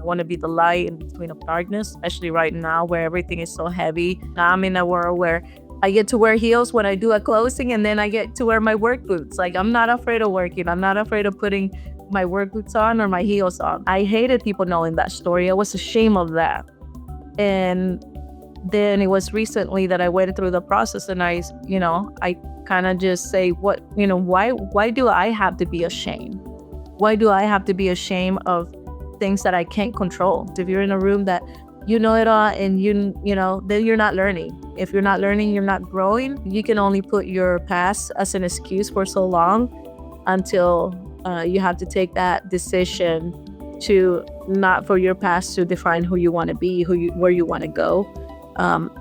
I want to be the light in between the darkness, especially right now where everything is so heavy. Now I'm in a world where I get to wear heels when I do a closing, and then I get to wear my work boots. Like, I'm not afraid of working. I'm not afraid of putting my work boots on or my heels on. I hated people knowing that story. I was ashamed of that. And then it was recently that I went through the process, and I kind of just say, why do I have to be ashamed? Why do I have to be ashamed of things that I can't control? If you're in a room that you know it all, and then you're not learning. If you're not learning, you're not growing. You can only put your past as an excuse for so long until you have to take that decision to not for your past to define who you want to be, where you want to go,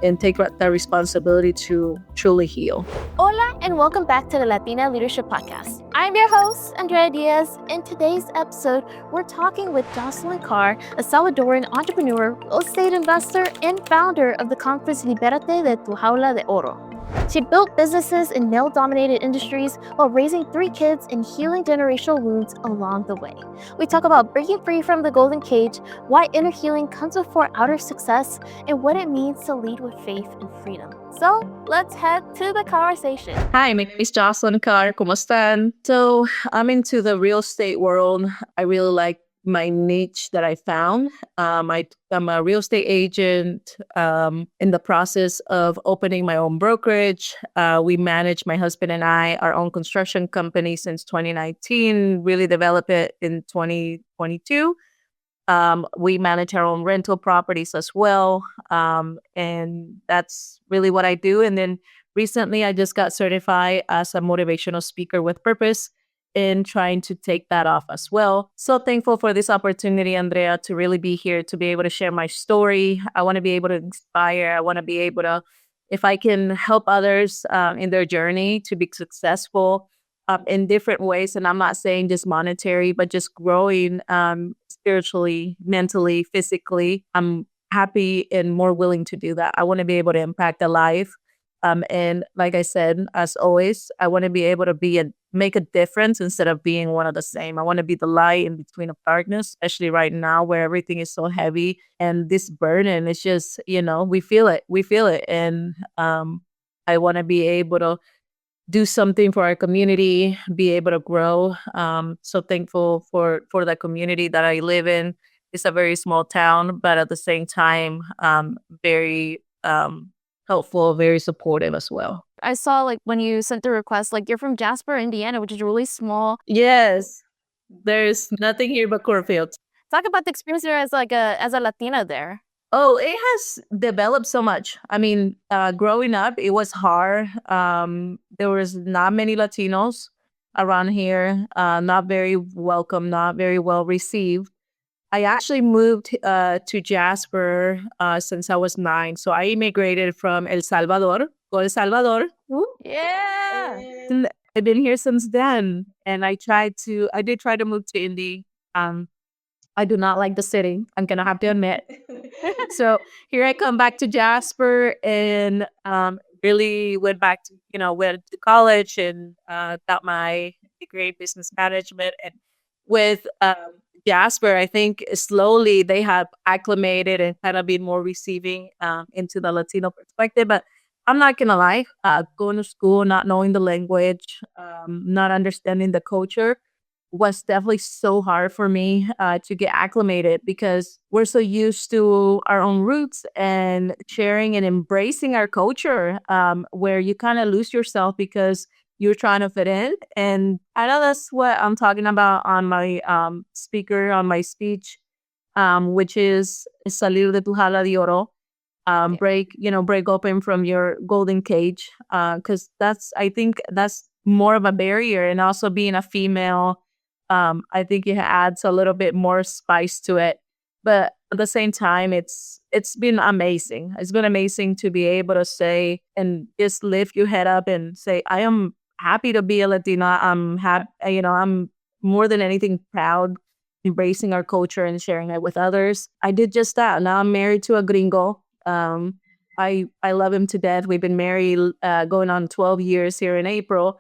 and take that responsibility to truly heal. Hola, and welcome back to the Latina Leadership Podcast. I'm your host, Andrea Diaz. In today's episode, we're talking with Jocelyn Carr, a Salvadoran entrepreneur, real estate investor, and founder of the conference Libérate de tu Jaula de Oro. She built businesses in male-dominated industries while raising 3 kids and healing generational wounds along the way. We talk about breaking free from the golden cage, why inner healing comes before outer success, and what it means to lead with faith and freedom. So, let's head to the conversation. Hi, my name is Jocelyn Carr. ¿Cómo están? So, I'm into the real estate world. I really like my niche that I found. I'm a real estate agent in the process of opening my own brokerage. We manage, my husband and I, our own construction company since 2019, really developed it in 2022. We manage our own rental properties as well. And that's really what I do. And then recently, I just got certified as a motivational speaker with purpose, in trying to take that off as well. So thankful for this opportunity, Andrea, to really be here, to be able to share my story. I want to be able to inspire. I want to be able to, if I can help others in their journey to be successful in different ways. And I'm not saying just monetary, but just growing spiritually, mentally, physically. I'm happy and more willing to do that. I want to be able to impact a life. And like I said, as always, I want to be able to make a difference instead of being one of the same. I want to be the light in between the darkness, especially right now where everything is so heavy. And this burden is just, we feel it. And I want to be able to do something for our community, be able to grow. So thankful for the community that I live in. It's a very small town, but at the same time, very helpful, very supportive as well. I saw when you sent the request, you're from Jasper, Indiana, which is really small. Yes, there's nothing here but cornfields. Talk about the experience there as a Latina there. Oh, it has developed so much. I mean, growing up, it was hard. There was not many Latinos around here, not very welcome, not very well received. I actually moved to Jasper since I was 9. So I immigrated from El Salvador. Go El Salvador. Yeah. And I've been here since then. And I did try to move to Indy. I do not like the city. I'm going to have to admit. So here I come back to Jasper and really went back to, went to college and got my degree in business management. And with Jasper, I think slowly they have acclimated and kind of been more receiving into the Latino perspective. But I'm not going to lie, going to school, not knowing the language, not understanding the culture was definitely so hard for me to get acclimated because we're so used to our own roots and sharing and embracing our culture where you kind of lose yourself because you're trying to fit in. And I know that's what I'm talking about on my on my speech, which is salir de tu jaula de oro, break open from your golden cage. Because I think that's more of a barrier. And also being a female, I think it adds a little bit more spice to it. But at the same time, it's been amazing. It's been amazing to be able to say and just lift your head up and say, I am happy to be a Latina. I'm happy, I'm more than anything proud, embracing our culture and sharing it with others. I did just that. Now I'm married to a gringo. I love him to death. We've been married going on 12 years here in April.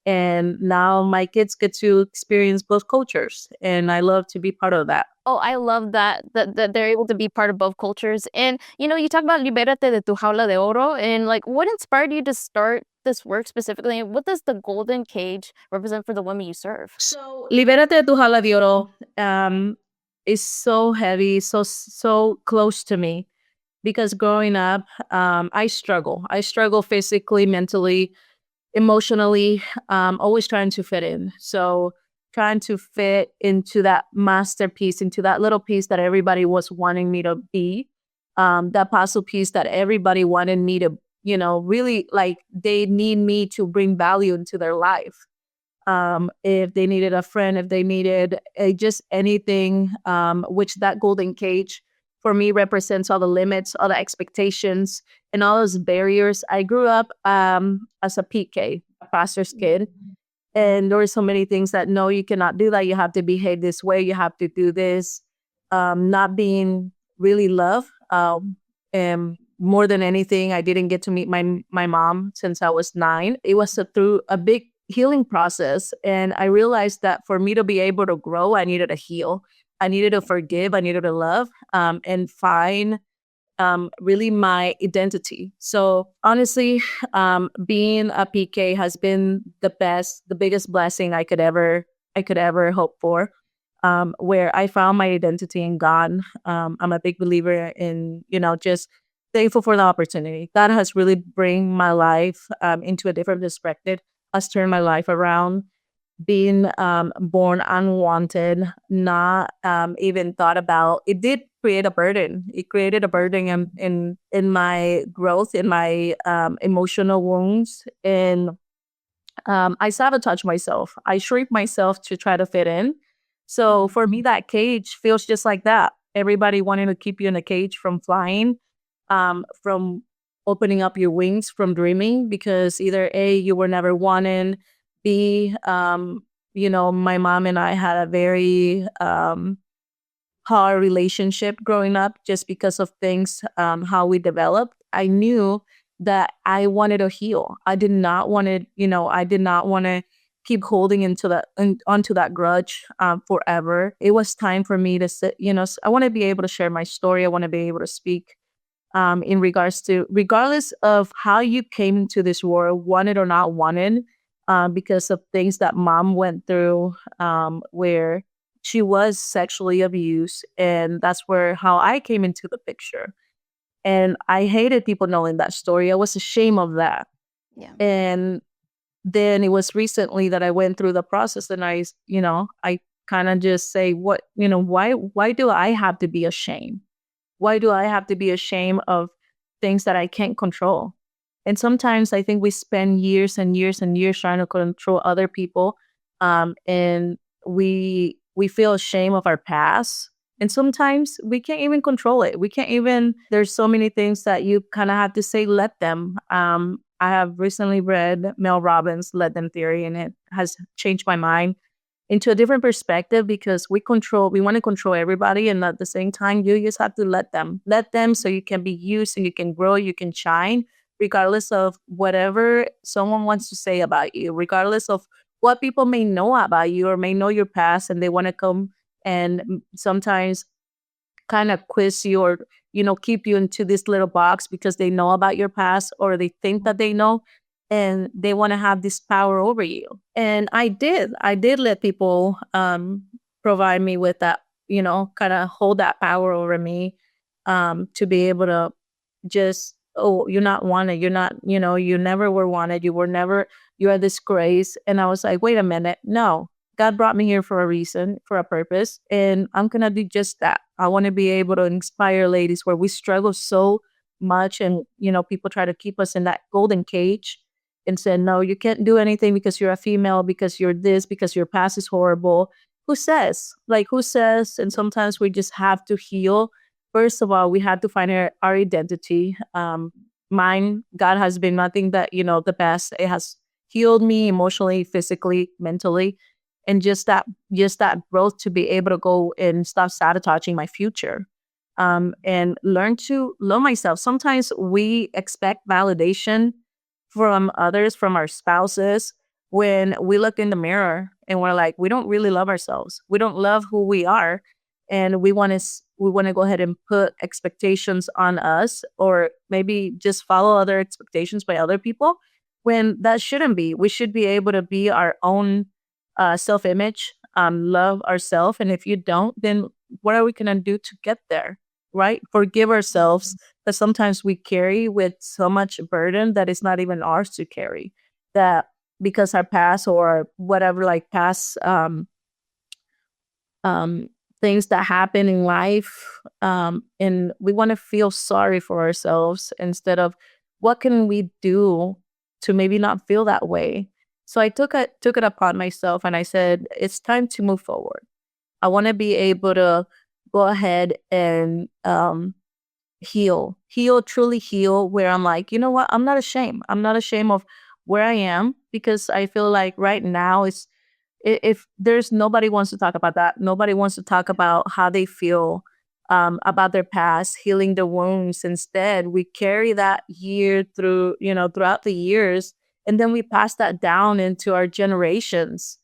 And now my kids get to experience both cultures, and I love to be part of that. Oh, I love that they're able to be part of both cultures. And you talk about Libérate de tu jaula de oro, and like, what inspired you to start this work specifically? And what does the golden cage represent for the women you serve? So, Libérate de tu jaula de oro is so heavy, so close to me, because growing up, I struggle. I struggle physically, mentally, emotionally, always trying to fit in. So trying to fit into that masterpiece, into that little piece that everybody was wanting me to be, that puzzle piece that everybody wanted me to, really, like, they need me to bring value into their life. If they needed a friend, if they needed just anything, which that golden cage for me represents all the limits, all the expectations, and all those barriers. I grew up as a PK, a pastor's kid, and there were so many things that no, you cannot do that. You have to behave this way. You have to do this. Not being really loved. And more than anything, I didn't get to meet my mom since I was 9. It was through a big healing process, and I realized that for me to be able to grow, I needed to heal. I needed to forgive. I needed to love, and find really my identity. So honestly, being a PK has been the biggest blessing I could ever hope for. Where I found my identity in God. I'm a big believer in, just thankful for the opportunity. God has really bring my life into a different perspective, has turned my life around. Being born unwanted, not even thought about. It did create a burden. It created a burden in my growth, in my emotional wounds, and I sabotage myself. I shrink myself to try to fit in. So for me, that cage feels just like that. Everybody wanting to keep you in a cage from flying, from opening up your wings, from dreaming, because either A, you were never wanted, B, my mom and I had a very hard relationship growing up just because of things, how we developed. I knew that I wanted to heal. I did not want to, I did not want to keep holding onto that grudge forever. It was time for me to sit, I want to be able to share my story. I want to be able to speak in regards to, regardless of how you came into this world, wanted or not wanted, because of things that mom went through, where she was sexually abused. And that's where how I came into the picture. And I hated people knowing that story. I was ashamed of that. Yeah. And then it was recently that I went through the process, and I kind of just say, why do I have to be ashamed? Why do I have to be ashamed of things that I can't control? And sometimes I think we spend years and years and years trying to control other people, and we feel ashamed of our past. And sometimes we can't even control it. We can't even. There's so many things that you kind of have to say, let them. I have recently read Mel Robbins' Let Them Theory, and it has changed my mind into a different perspective, because we want to control everybody, and at the same time you just have to let them so you can be used and you can grow, you can shine, regardless of whatever someone wants to say about you, regardless of what people may know about you or may know your past, and they want to come and sometimes kind of quiz you, or keep you into this little box because they know about your past, or they think that they know, and they want to have this power over you. And I did let people provide me with that, kind of hold that power over me, to be able to just, oh, you're not wanted, you're not, you never were wanted, you're a disgrace. And I was like, wait a minute, no, God brought me here for a reason, for a purpose, and I'm gonna do just that. I want to be able to inspire ladies where we struggle so much, and people try to keep us in that golden cage and say, no, you can't do anything because you're a female, because you're this, because your past is horrible. Who says? Like, who says? And sometimes we just have to heal. First of all, we have to find our identity. Mine, God has been nothing but, the best. It has healed me emotionally, physically, mentally, and just that growth to be able to go and stop sabotaging my future, and learn to love myself. Sometimes we expect validation from others, from our spouses, when we look in the mirror and we're like, we don't really love ourselves. We don't love who we are. And we want to go ahead and put expectations on us, or maybe just follow other expectations by other people, when that shouldn't be. We should be able to be our own self-image, love ourselves. And if you don't, then what are we going to do to get there? Right? Forgive ourselves, that sometimes we carry with so much burden that it's not even ours to carry. That because our past or whatever, like past um, things that happen in life, and we want to feel sorry for ourselves instead of what can we do to maybe not feel that way. So I took it upon myself, and I said, it's time to move forward. I want to be able to go ahead and heal, truly heal, where I'm like, you know what? I'm not ashamed. I'm not ashamed of where I am, because I feel like right now it's, if there's nobody wants to talk about that, nobody wants to talk about how they feel about their past, healing the wounds. Instead, we carry that year through, throughout the years, and then we pass that down into our generations,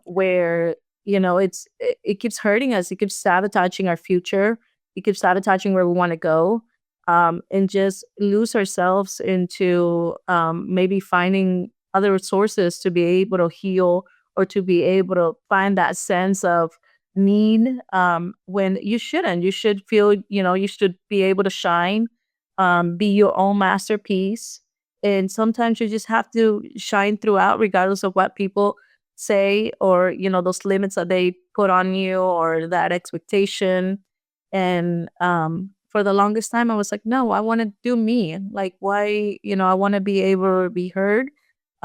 where it keeps hurting us, it keeps sabotaging our future, it keeps sabotaging where we want to go, and just lose ourselves into maybe finding other sources to be able to heal, or to be able to find that sense of need, when you shouldn't. You should feel, you should be able to shine, be your own masterpiece. And sometimes you just have to shine throughout, regardless of what people say, or, those limits that they put on you, or that expectation. And for the longest time, I was like, no, I want to do me. Like, why, I want to be able to be heard.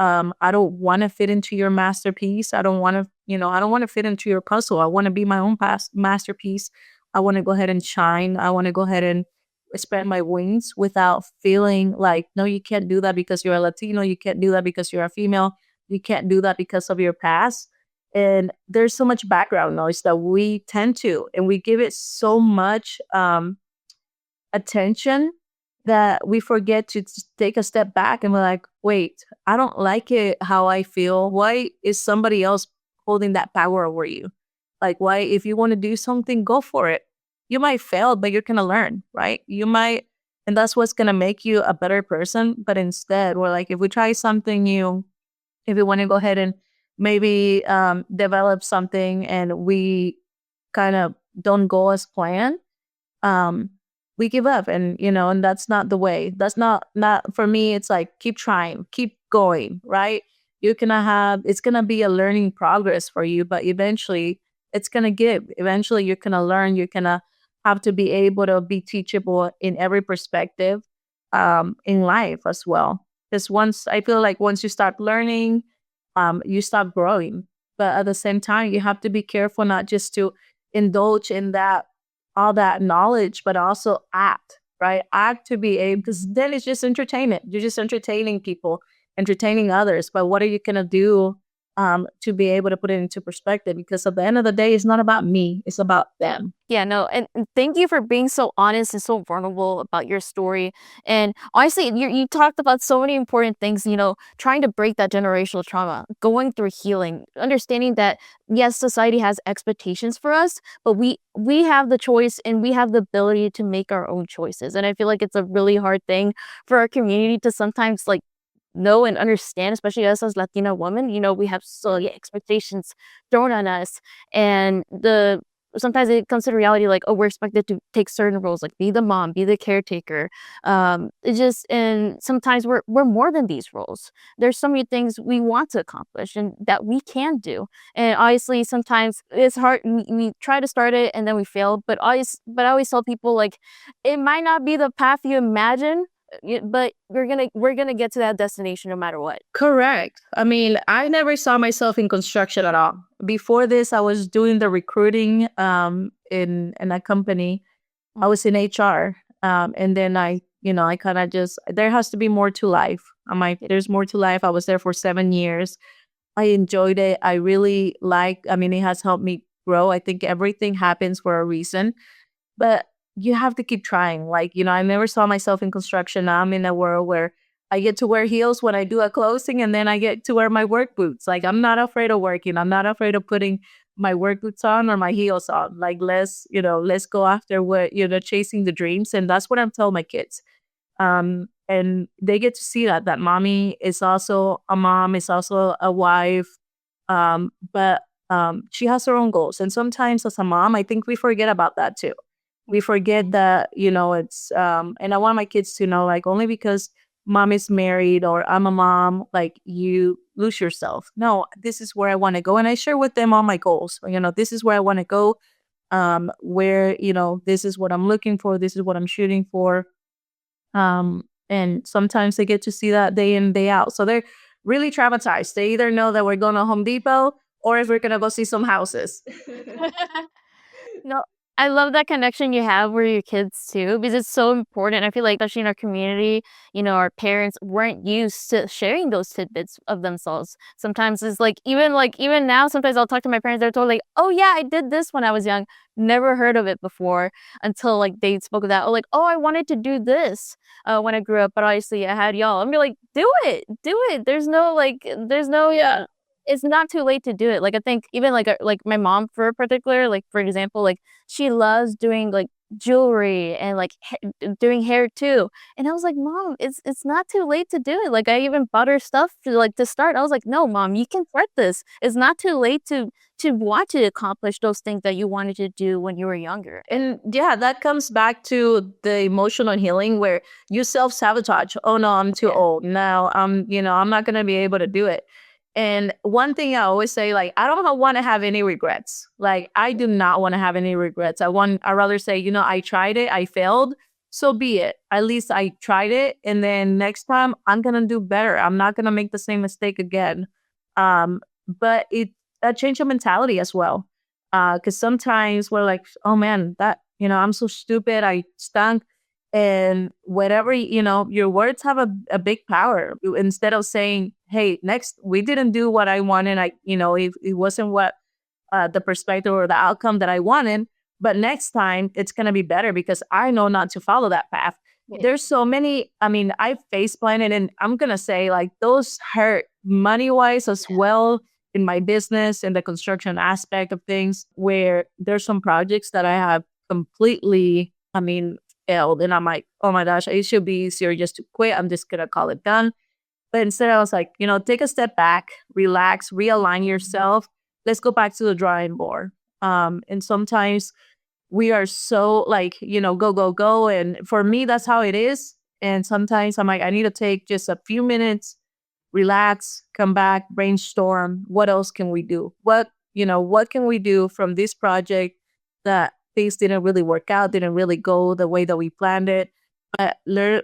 I don't want to fit into your masterpiece. I don't want to, I don't want to fit into your puzzle. I want to be my own masterpiece. I want to go ahead and shine. I want to go ahead and spread my wings without feeling like, no, you can't do that because you're a Latino. You can't do that because you're a female. You can't do that because of your past. And there's so much background noise that we tend to, and we give it so much attention, that we forget to take a step back and we're like, wait, I don't like it how I feel. Why is somebody else holding that power over you? Like, why, if you want to do something, go for it. You might fail, but you're going to learn, right? You might, and that's what's going to make you a better person. But instead, we're like, if we try something new, if we want to go ahead and maybe develop something, and we kind of don't go as planned, um, we give up. And and that's not the way. That's not for me. It's like, keep trying, keep going, right? You're gonna have, it's gonna be a learning progress for you, but eventually it's gonna give. Eventually you're gonna learn. You're gonna have to be able to be teachable in every perspective, in life as well. Because once, I feel like once you start learning, you start growing. But at the same time, you have to be careful not just to indulge in that, all that knowledge, but also act, right? Act to be able, because then it's just entertainment. You're just entertaining people, entertaining others. But what are you gonna do to be able to put it into perspective? Because at the end of the day, it's not about me; it's about them. Yeah, no, and thank you for being so honest and so vulnerable about your story. And honestly, you talked about so many important things, trying to break that generational trauma, going through healing, understanding that yes, society has expectations for us, but we have the choice and we have the ability to make our own choices. And I feel like it's a really hard thing for our community to sometimes like know and understand, especially us as Latina women. We have so yeah, expectations thrown on us, and the sometimes it comes to reality like, oh, we're expected to take certain roles, like be the mom, be the caretaker. It just, and sometimes we're more than these roles. There's so many things we want to accomplish and that we can do. And obviously sometimes it's hard. We try to start it and then we fail. But I always tell people, like, it might not be the path you imagine, but we're gonna get to that destination no matter what. Correct. I mean, I never saw myself in construction at all. Before this, I was doing the recruiting in a company. I was in HR. And then I kind of just, there has to be more to life. I'm like, there's more to life. I was there for 7 years. I enjoyed it. I really I mean, it has helped me grow. I think everything happens for a reason, but you have to keep trying. Like, I never saw myself in construction. Now I'm in a world where I get to wear heels when I do a closing, and then I get to wear my work boots. Like, I'm not afraid of working. I'm not afraid of putting my work boots on or my heels on. Like, let's go after chasing the dreams. And that's what I'm telling my kids. And they get to see that mommy is also a mom, is also a wife. But she has her own goals. And sometimes as a mom, I think we forget about that too. We forget that, it's and I want my kids to know, like, only because mom is married or I'm a mom, like, you lose yourself. No, this is where I want to go. And I share with them all my goals. This is where I want to go. Where, this is what I'm looking for. This is what I'm shooting for. And sometimes they get to see that day in, day out. So they're really traumatized. They either know that we're going to Home Depot or if we're going to go see some houses. No, I love that connection you have with your kids too, because it's so important. I feel like, especially in our community, our parents weren't used to sharing those tidbits of themselves. Sometimes it's even now, sometimes I'll talk to my parents, they're totally like, oh yeah, I did this when I was young. Never heard of it before until like they spoke of that. Oh, like, oh, I wanted to do this when I grew up, but obviously I had y'all. I'm like, do it. There's no Yeah. it's not too late to do it. Like, I think even like my mom for particular, like for example, like she loves doing like jewelry and like doing hair too. And I was like, Mom, it's not too late to do it. Like, I even bought her stuff to start. I was like, no, Mom, you can start this. It's not too late to want to accomplish those things that you wanted to do when you were younger. And yeah, that comes back to the emotional healing where you self-sabotage. Oh no, I'm too Yeah. old. No, I'm not gonna be able to do it. And one thing I always say, like, I don't want to have any regrets. Like, I do not want to have any regrets. I rather say, I tried it, I failed. So be it. At least I tried it. And then next time I'm gonna do better. I'm not gonna make the same mistake again. But it a change of mentality as well. Because sometimes we're like, oh man, I'm so stupid. I stunk. And whatever, your words have a big power. Instead of saying, hey, next, we didn't do what I wanted. It wasn't what the perspective or the outcome that I wanted. But next time it's going to be better because I know not to follow that path. Yeah. There's so many, I face planted, and I'm going to say, like, those hurt money wise as well in my business and the construction aspect of things, where there's some projects that I have completely, failed. And I'm like, oh my gosh, it should be easier just to quit. I'm just going to call it done. But instead, I was like, take a step back, relax, realign yourself. Let's go back to the drawing board. And sometimes we are so like, go, go, go. And for me, that's how it is. And sometimes I'm like, I need to take just a few minutes, relax, come back, brainstorm. What else can we do? What can we do from this project that things didn't really work out, didn't really go the way that we planned it? But learn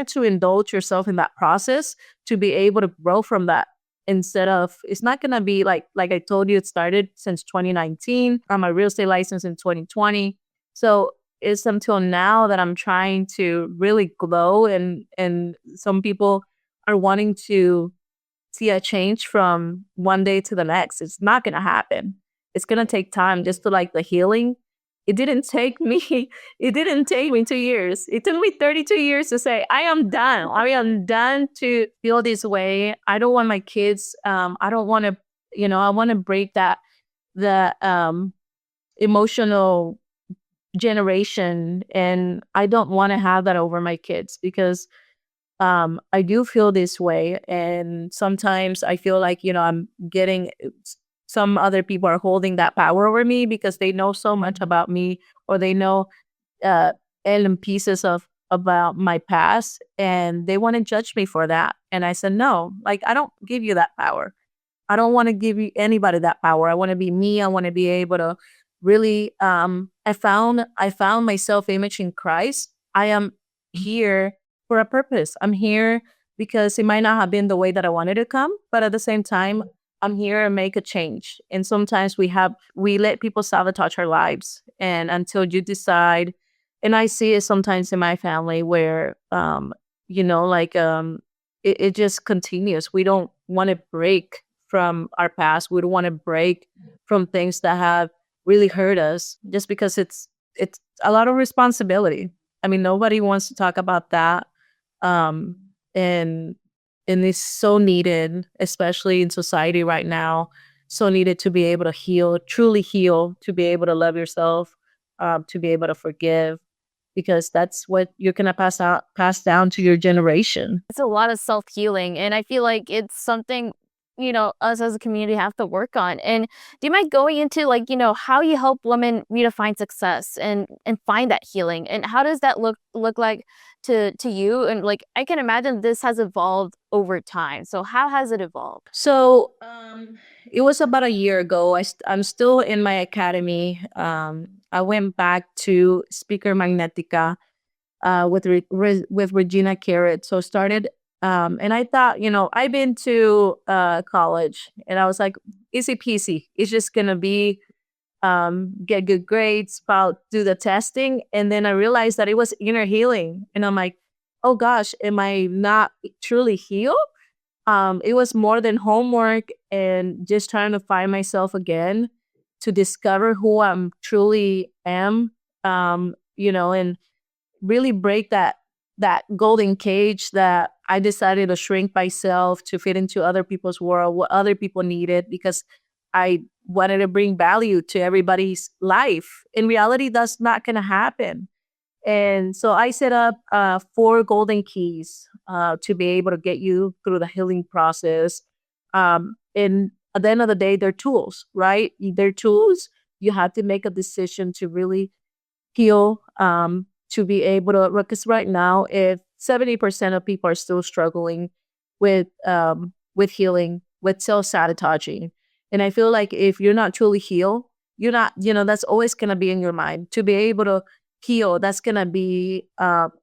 to indulge yourself in that process to be able to grow from that. Instead of, it's not gonna be like I told you, it started since 2019. I'm a real estate license in 2020. So it's until now that I'm trying to really glow, and some people are wanting to see a change from one day to the next. It's not gonna happen. It's gonna take time just to like the healing. It didn't take me, it didn't take me 2 years. It took me 32 years to say, I am done. I am done to feel this way. I don't want my kids, I don't want to, I want to break the emotional generation. And I don't want to have that over my kids because I do feel this way. And sometimes I feel like, I'm getting, some other people are holding that power over me because they know so much about me, or they know uh and pieces of about my past, and they want to judge me for that. And I said, no, like, I don't give you that power. I don't want to give you anybody that power. I want to be me. I want to be able to really I found my self-image in Christ. I am here for a purpose. I'm here because it might not have been the way that I wanted to come, but at the same time, I'm here to make a change. And sometimes we let people sabotage our lives. And until you decide, and I see it sometimes in my family where it just continues. We don't want to break from our past. We don't want to break from things that have really hurt us just because it's a lot of responsibility. Nobody wants to talk about that. um, and and it's so needed, especially in society right now. So needed to be able to heal, truly heal, to be able to love yourself, to be able to forgive, because that's what you're gonna pass down to your generation. It's a lot of self-healing, and I feel like it's something, us as a community have to work on. And do you mind going into, like, how you help women redefine success and find that healing? And how does that look like to you? And, like, I can imagine this has evolved over time. So how has it evolved? So it was about a year ago. I'm still in my academy. I went back to Speaker Magnetica with Regina Carrot. So started, and I thought, I've been to college, and I was like, easy peasy. It's just gonna be get good grades, do the testing, and then I realized that it was inner healing, and I'm like, oh gosh, am I not truly healed? It was more than homework and just trying to find myself again, to discover who I'm truly am, and really break that golden cage that I decided to shrink myself to fit into other people's world, what other people needed, because I wanted to bring value to everybody's life. In reality, that's not going to happen. And so I set up 4 golden keys to be able to get you through the healing process. And at the end of the day, they're tools, right? They're tools. You have to make a decision to really heal, to be able to, because right now, if 70% of people are still struggling with healing, with self-sabotaging. And I feel like if you're not truly healed, you're not, that's always going to be in your mind. To be able to heal, that's going to be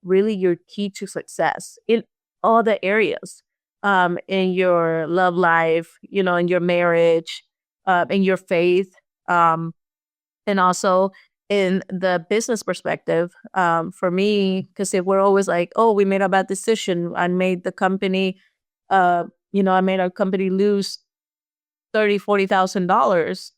really your key to success in all the areas, in your love life, in your marriage, in your faith, um, and also in the business perspective. For me, because if we're always like, oh, we made a bad decision, I made the company, I made our company lose 30, $40,000,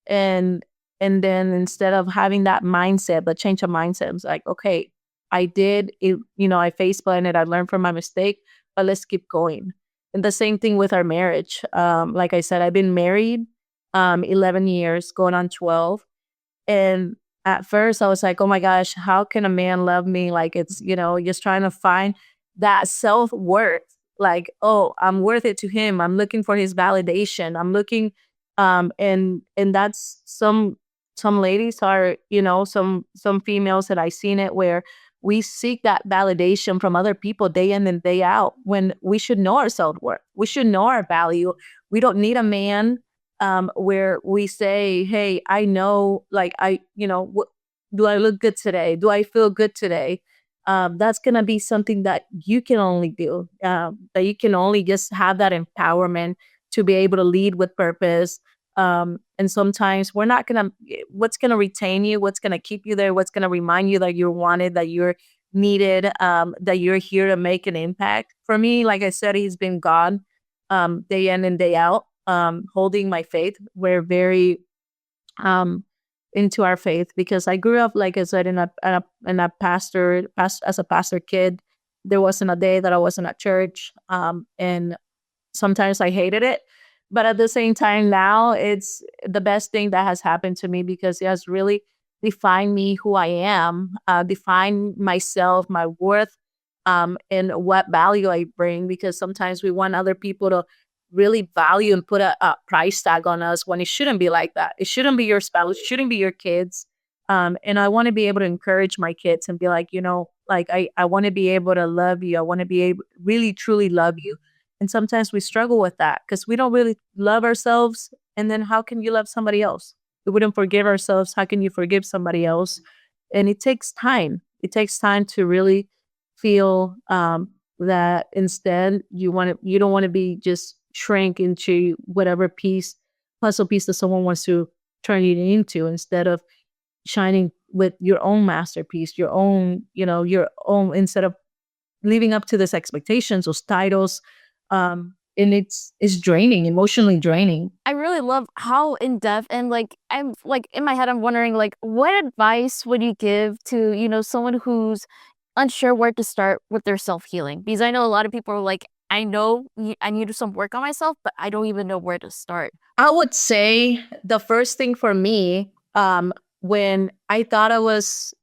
and then instead of having that mindset, but change of mindset, it's like, okay, I did it, I face planted, I learned from my mistake, but let's keep going. And the same thing with our marriage. Like I said, I've been married 11 years, going on 12. And at first I was like, oh my gosh, how can a man love me? Like, it's, just trying to find that self-worth. Like, oh, I'm worth it to him. I'm looking for his validation. I'm looking, and that's some ladies are, some females that I seen it where we seek that validation from other people day in and day out, when we should know our self-worth. We should know our value. We don't need a man where we say, hey, I know, like, do I look good today? Do I feel good today? That's going to be something that you can only do, that you can only just have that empowerment to be able to lead with purpose. And sometimes we're not going to, what's going to retain you, what's going to keep you there, what's going to remind you that you're wanted, that you're needed, that you're here to make an impact. For me, like I said, he's been God, day in and day out, holding my faith. We're very into our faith, because I grew up, like I said, in a as a pastor kid. There wasn't a day that I wasn't at church, and sometimes I hated it, but at the same time, now it's the best thing that has happened to me, because it has really defined me, who I am, defined myself, my worth, and what value I bring. Because sometimes we want other people to really value and put a price tag on us, when it shouldn't be like that. It shouldn't be your spouse, it shouldn't be your kids. And I want to be able to encourage my kids and be like, like, I want to be able to love you. I want to be able really truly love you. And sometimes we struggle with that, because we don't really love ourselves. And then how can you love somebody else? We wouldn't forgive ourselves. How can you forgive somebody else? And it takes time. It takes time to really feel that instead you don't want to be just shrink into whatever puzzle piece that someone wants to turn you into, instead of shining with your own masterpiece, your own, instead of living up to these expectations, those titles. And it's draining, emotionally draining. I really love how in depth, and, like, I'm, like, in my head I'm wondering, like, what advice would you give to, someone who's unsure where to start with their self-healing? Because I know a lot of people are like, I know I need to do some work on myself, but I don't even know where to start. I would say the first thing for me, when I thought I was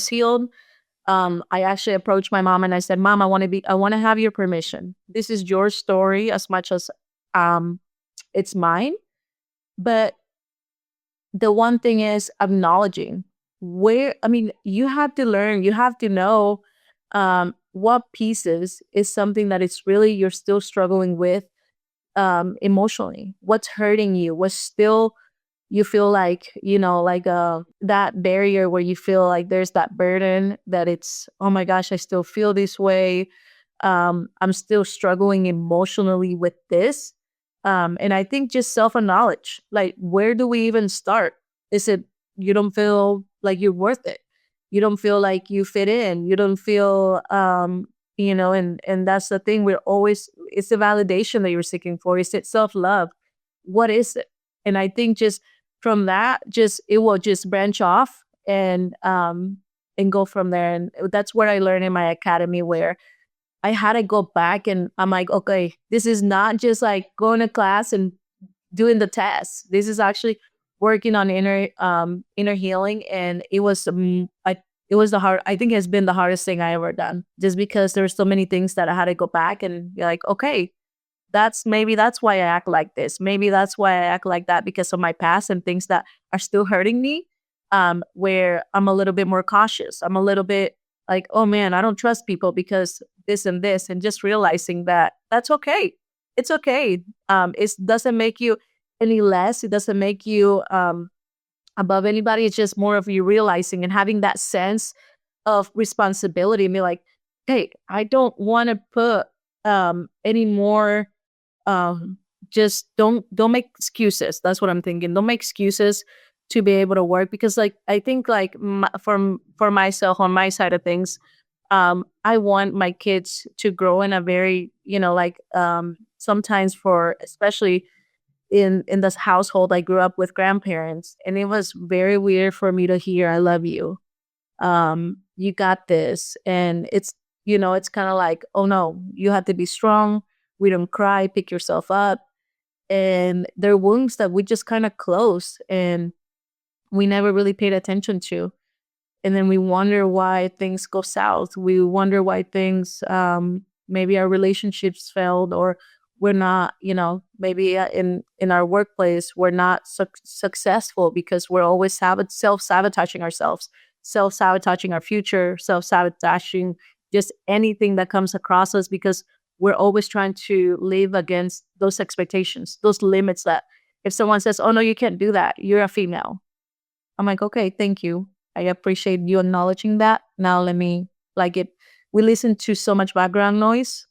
healed. I actually approached my mom and I said, "Mom, I want to have your permission. This is your story as much as um, it's mine." But the one thing is acknowledging you have to learn, you have to know what pieces is something that it's really you're still struggling with emotionally. What's hurting you? What's still you feel like that barrier where you feel like there's that burden that it's, oh my gosh, I still feel this way. I'm still struggling emotionally with this. And I think just self knowledge, like, where do we even start? Is it you don't feel like you're worth it? You don't feel like you fit in. You don't feel, and that's the thing. We're always, it's the validation that you're seeking for. Is it self love? What is it? And I think just from that, just it will just branch off and go from there. And that's what I learned in my academy, where I had to go back and I'm like, okay, this is not just like going to class and doing the tests. This is actually working on inner healing, and it was the hard. I think it's been the hardest thing I ever done, just because there were so many things that I had to go back and be like, okay, that's why I act like this. Maybe that's why I act like that, because of my past and things that are still hurting me. Where I'm a little bit more cautious. I'm a little bit like, oh man, I don't trust people because this, and just realizing that that's okay. It's okay. It doesn't make you any less. It doesn't make you above anybody. It's just more of you realizing and having that sense of responsibility and be like, hey, I don't want to put any more just don't make excuses. That's what I'm thinking. Don't make excuses to be able to work, because like I think like for myself on my side of things, I want my kids to grow in a very, sometimes, for especially in this household, I grew up with grandparents, and it was very weird for me to hear I love you, you got this. And it's kind of like, oh no, you have to be strong, we don't cry, pick yourself up. And there are wounds that we just kind of close and we never really paid attention to. And then we wonder why things go south. We wonder why things, maybe our relationships failed, or we're not, maybe in our workplace we're not successful, because we're always self-sabotaging ourselves, self-sabotaging our future, self-sabotaging just anything that comes across us, because we're always trying to live against those expectations, those limits. That if someone says, oh no, you can't do that, you're a female, I'm like, okay, thank you. I appreciate you acknowledging that. Now let me like it. We listen to so much background noise,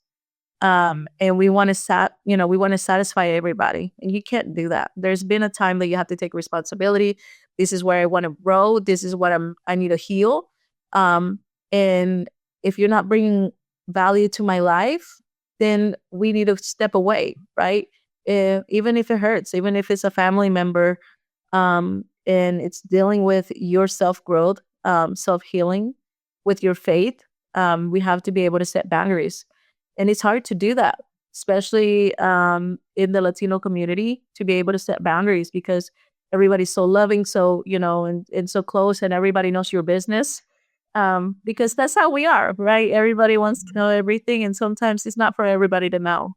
and we want to satisfy everybody, and you can't do that. There's been a time that you have to take responsibility. This is where I want to grow. This is what I need to heal. And if you're not bringing value to my life, then we need to step away, right? Even if it hurts, even if it's a family member, and it's dealing with your self growth, self healing, with your faith. We have to be able to set boundaries, and it's hard to do that, especially in the Latino community, to be able to set boundaries, because everybody's so loving, so and so close, and everybody knows your business. Because that's how we are, right? Everybody wants to know everything, and sometimes it's not for everybody to know.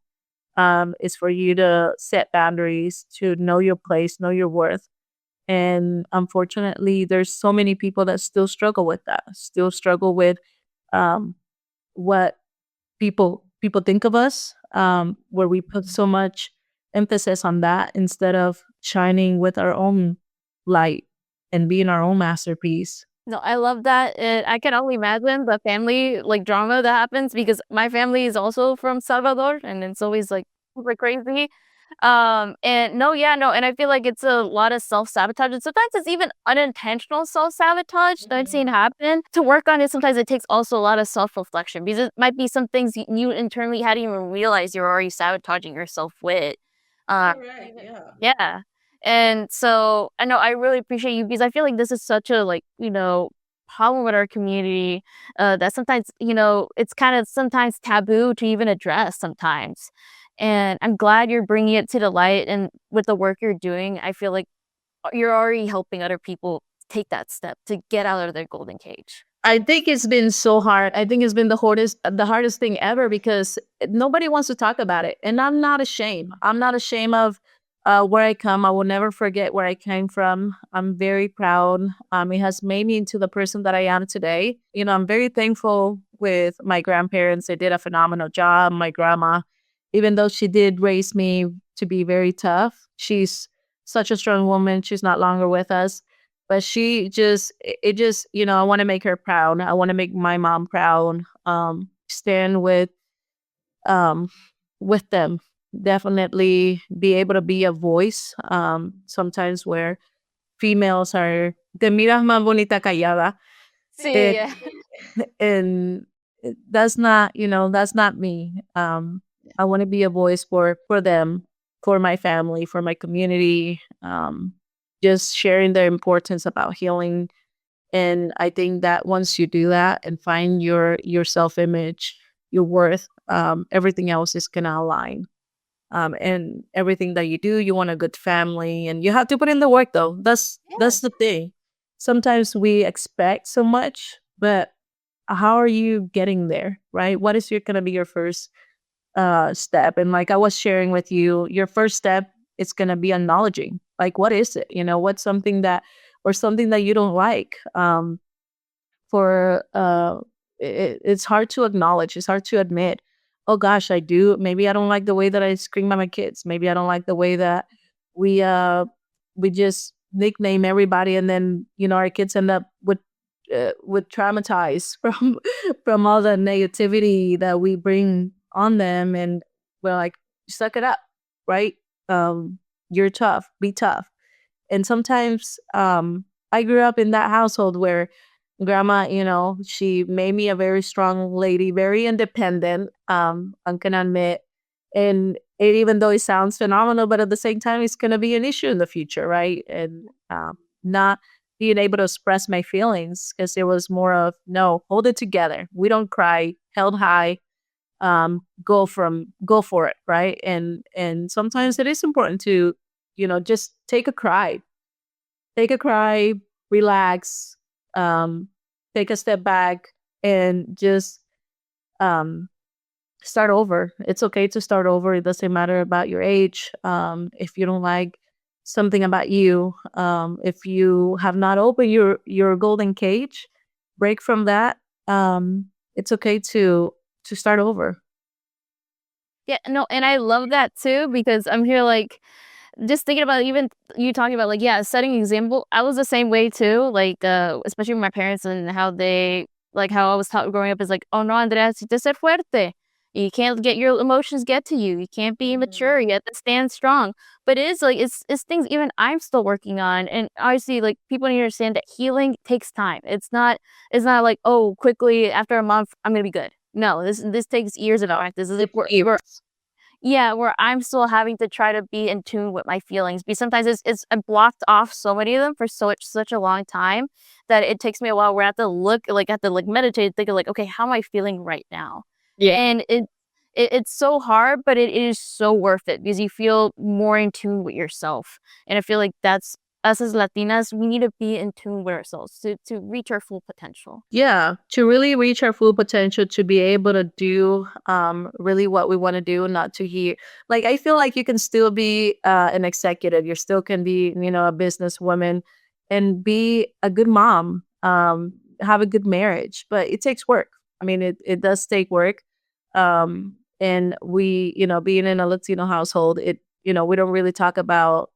It's for you to set boundaries, to know your place, know your worth. And unfortunately, there's so many people that still struggle with that, still struggle with um, what people think of us, where we put so much emphasis on that instead of shining with our own light and being our own masterpiece. No, I love that. I can only imagine the family like drama that happens because my family is also from Salvador, and it's always like super crazy. And no, yeah, no, and I feel like it's a lot of self sabotage, and sometimes it's even unintentional self sabotage that I've Mhm. seen happen. To work on it, sometimes it takes also a lot of self reflection because it might be some things you internally hadn't even realized you're already sabotaging yourself with. Correct. Even Yeah. yeah. And so I know I really appreciate you because I feel like this is such a like, problem with our community that sometimes, it's kind of sometimes taboo to even address sometimes. And I'm glad you're bringing it to the light. And with the work you're doing, I feel like you're already helping other people take that step to get out of their golden cage. I think it's been so hard. I think it's been the hardest thing ever because nobody wants to talk about it. And I'm not ashamed. I'm not ashamed of where I come. I will never forget where I came from. I'm very proud. It has made me into the person that I am today. I'm very thankful with my grandparents. They did a phenomenal job. My grandma, even though she did raise me to be very tough, she's such a strong woman. She's not longer with us, but she just it just I want to make her proud. I want to make my mom proud. Stand um with them, definitely be able to be a voice. Sometimes where females are te miras más bonita callada, See, and, yeah. and that's not me. I want to be a voice for them, for my family, for my community. Just sharing the importance about healing. And I think that once you do that and find your self image, your worth, everything else is gonna align. And everything that you do, you want a good family, and you have to put in the work. Though that's Yes. the thing. Sometimes we expect so much, but how are you getting there? Right? What is gonna be your first step? And like I was sharing with you, your first step is gonna be acknowledging. Like, what is it? What's something that or something that you don't like? For it's hard to acknowledge, it's hard to admit, oh gosh, I do. Maybe I don't like the way that I scream at my kids. Maybe I don't like the way that we we just nickname everybody, and then our kids end up with traumatized from all the negativity that we bring on them. And we're like, suck it up, right? You're tough, be tough. And sometimes I grew up in that household where grandma, she made me a very strong lady, very independent. I can admit. And even though it sounds phenomenal, but at the same time, it's going to be an issue in the future, right? And not being able to express my feelings because it was more of no, hold it together. We don't cry, held high. Go for it, right? And sometimes it is important to, just take a cry, relax, um, take a step back, and just um, start over. It's okay to start over. It doesn't matter about your age. If you don't like something about you, if you have not opened your golden cage, break from that. It's okay to start over. Yeah, no, and I love that too because I'm here like just thinking about even you talking about like yeah, setting example. I was the same way too, like especially with my parents and how they like how I was taught growing up is like, oh no, Andrea, si te ser fuerte. You can't get your emotions get to you. You can't be Mhm. immature. You have to stand strong. But it is like it's things even I'm still working on. And obviously, like people need to understand that healing takes time. It's not like oh quickly after a month I'm gonna be good. No, this takes years of practice. This is It's where years. yeah, where I'm still having to try to be in tune with my feelings because sometimes it's I blocked off so many of them for such a long time that it takes me a while where I have to look like I have to like meditate, think of like, okay, how am I feeling right now? Yeah. And it's so hard, but it is so worth it because you feel more in tune with yourself. And I feel like that's us as Latinas, we need to be in tune with ourselves to reach our full potential. Yeah, to really reach our full potential, to be able to do really what we want to do, not to hear. Like I feel like you can still be an executive, you still can be, a businesswoman and be a good mom, have a good marriage, but it takes work. I mean, it does take work. And we, being in a Latino household, we don't really talk about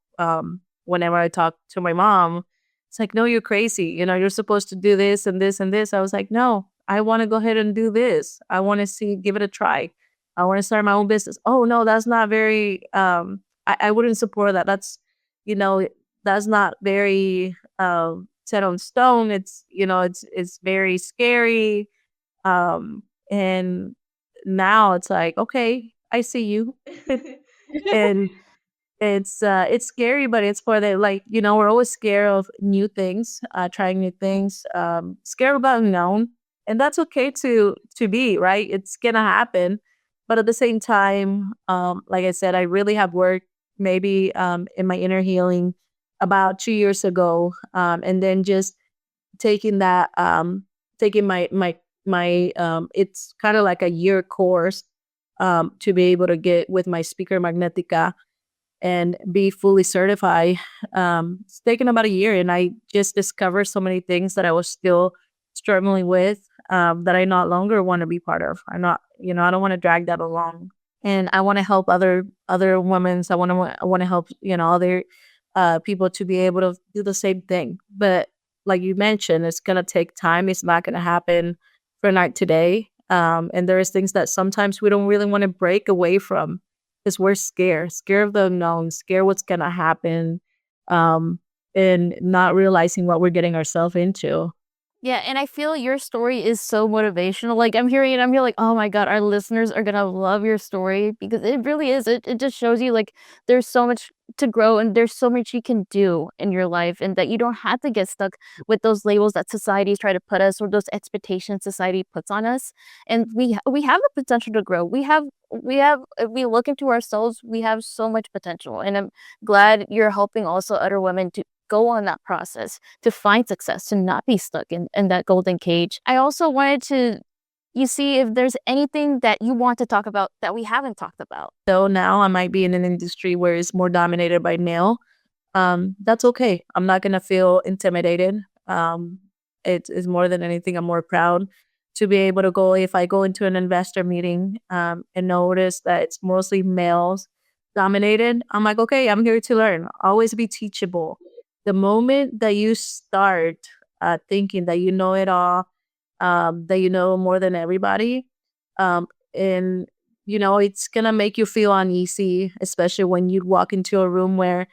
whenever I talk to my mom, it's like, no, you're crazy. You're supposed to do this and this and this. I was like, no, I want to go ahead and do this. I want to give it a try. I want to start my own business. Oh no, that's not very I wouldn't support that. You know, that's not very set on stone. It's very scary. And now it's like, okay, I see you. and It's scary, but it's for the, like, we're always scared of new things, trying new things, scared about unknown, and that's okay to be, right? It's gonna happen, but at the same time, like I said, I really have worked maybe in my inner healing about 2 years ago, and then just taking that, taking my it's kind of like a year course, to be able to get with my speaker magnetica and be fully certified. It's taken about a year, and I just discovered so many things that I was still struggling with, that I not longer want to be part of. I'm not, I don't want to drag that along, and I want to help other women. I want to help other people to be able to do the same thing. But like you mentioned, it's gonna take time. It's not gonna happen for night today. And there is things that sometimes we don't really want to break away from because we're scared of the unknown, scared what's gonna happen, um, and not realizing what we're getting ourselves into. Yeah, and I feel your story is so motivational. Like I'm hearing it, I'm here like, oh my God, our listeners are gonna love your story because it really is. It just shows you like there's so much to grow and there's so much you can do in your life and that you don't have to get stuck with those labels that societies try to put us or those expectations society puts on us. And we have the potential to grow. We have if we look into ourselves, we have so much potential. And I'm glad you're helping also other women to go on that process to find success, to not be stuck in that golden cage. I also wanted to you see if there's anything that you want to talk about that we haven't talked about. So now I might be in an industry where it's more dominated by male. That's okay. I'm not gonna feel intimidated. It's more than anything, I'm more proud to be able to go if I go into an investor meeting, and notice that it's mostly males dominated. I'm like, okay, I'm here to learn. Always be teachable. The moment that you start thinking that you know it all, that you know more than everybody, and it's gonna make you feel uneasy, especially when you walk into a room where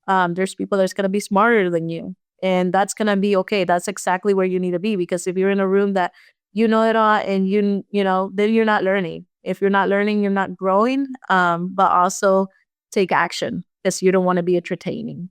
there's people that's gonna be smarter than you, and that's gonna be okay. That's exactly where you need to be because if you're in a room that you know it all and then you're not learning. If you're not learning, you're not growing. But also take action because you don't want to be entertaining,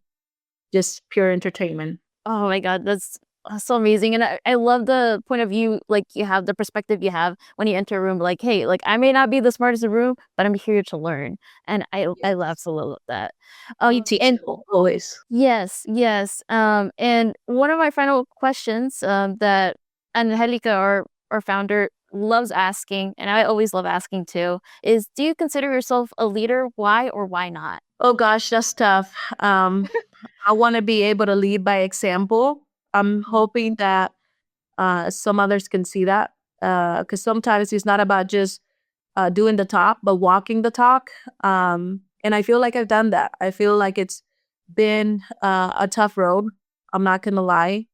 just pure entertainment. Oh my God, that's so amazing. And I love the point of view, like you have the perspective you have when you enter a room, like, hey, like I may not be the smartest in the room, but I'm here to learn. And I Yes. absolutely love that. Be And teachable always. yes, yes. And one of my final questions that Angelica, our founder, loves asking, and I always love asking too, is do you consider yourself a leader? Why or why not? Oh gosh, that's tough. I want to be able to lead by example. I'm hoping that some others can see that, because sometimes it's not about just doing the talk, but walking the talk. And I feel like I've done that. I feel like it's been a tough road. I'm not gonna lie.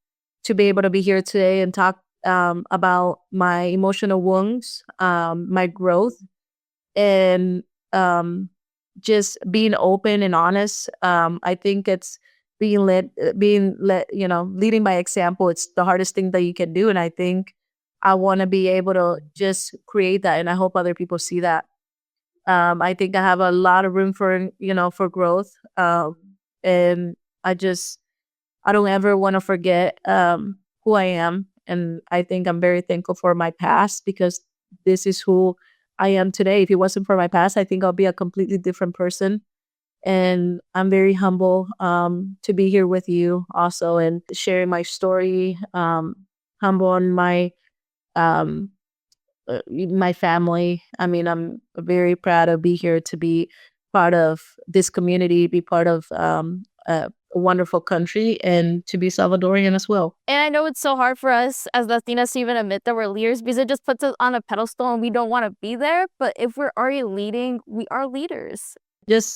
To be able to be here today and talk about my emotional wounds, my growth, and just being open and honest. I think it's being led, leading by example. It's the hardest thing that you can do, and I think I want to be able to just create that, and I hope other people see that. I think I have a lot of room for growth, and I don't ever want to forget who I am, and I think I'm very thankful for my past because this is who I am today. If it wasn't for my past, I think I'll be a completely different person. And I'm very humble to be here with you also and sharing my story. Humble on my family. I mean, I'm very proud to be here to be part of this community, be part of a wonderful country, and to be Salvadorian as well. And I know it's so hard for us as Latinas to even admit that we're leaders because it just puts us on a pedestal and we don't want to be there. But if we're already leading, we are leaders.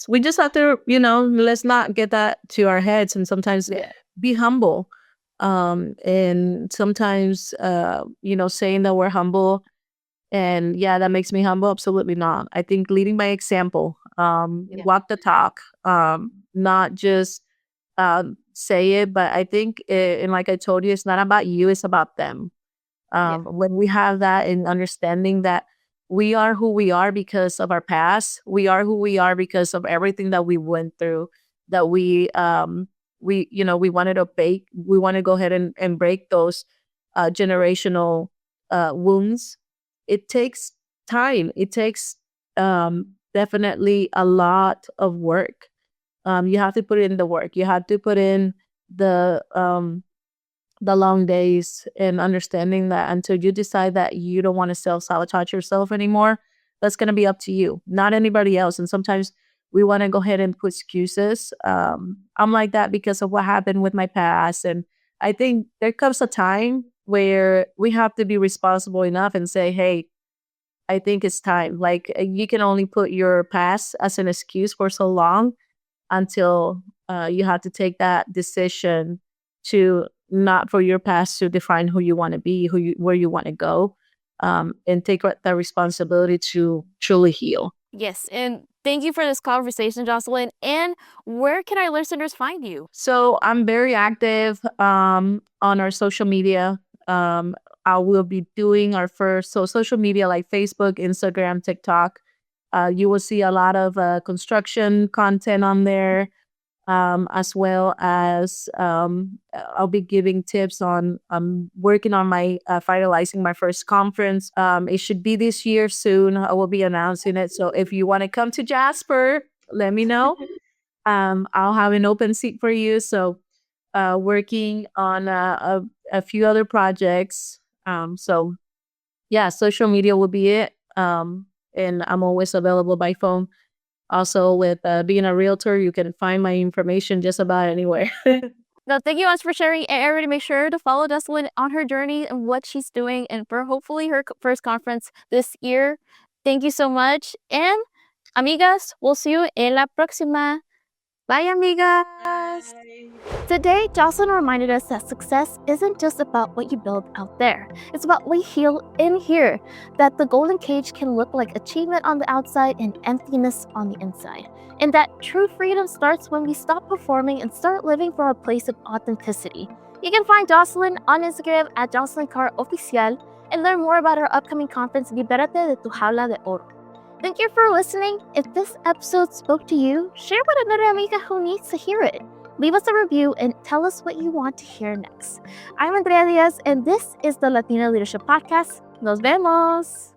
We just have to, let's not get that to our heads, and sometimes be humble. And sometimes saying that we're humble and yeah, that makes me humble. Absolutely not. I think leading by example, Yeah. walk the talk, not just say it, but I think, and like I told you, it's not about you, it's about them. Yeah. When we have that and understanding that we are who we are because of our past. We are who we are because of everything that we went through. That we wanted to break. We want to go ahead and break those generational wounds. It takes time. It takes definitely a lot of work. You have to put in the work. You have to put in the long days and understanding that until you decide that you don't want to self-sabotage yourself anymore, that's going to be up to you, not anybody else. And sometimes we want to go ahead and put excuses. I'm like that because of what happened with my past. And I think there comes a time where we have to be responsible enough and say, hey, I think it's time. Like, you can only put your past as an excuse for so long until you have to take that decision to not for your past to define who you want to be, where you want to go, and take that responsibility to truly heal. Yes, and thank you for this conversation, Jocelyn. And where can our listeners find you? So I'm very active on our social media. I will be doing our first social media like Facebook, Instagram, TikTok. You will see a lot of construction content on there, as well as I'll be giving tips on working on my finalizing my first conference. It should be this year soon. I will be announcing it. So if you want to come to Jasper, let me know. I'll have an open seat for you. So working on a few other projects. So yeah, social media will be it. And I'm always available by phone. Also, with being a realtor, you can find my information just about anywhere. No, thank you much for sharing. And everybody make sure to follow Jocelyn on her journey and what she's doing and for hopefully her first conference this year. Thank you so much. And amigas, we'll see you en la próxima. Bye, amigas. Today, Jocelyn reminded us that success isn't just about what you build out there. It's about what you heal in here. That the golden cage can look like achievement on the outside and emptiness on the inside. And that true freedom starts when we stop performing and start living from a place of authenticity. You can find Jocelyn on Instagram at Jocelyn Carr Oficial and learn more about our upcoming conference, Libérate de tu Jaula de Oro. Thank you for listening. If this episode spoke to you, share with another amiga who needs to hear it. Leave us a review and tell us what you want to hear next. I'm Andrea Diaz, and this is the Latina Leadership Podcast. Nos vemos!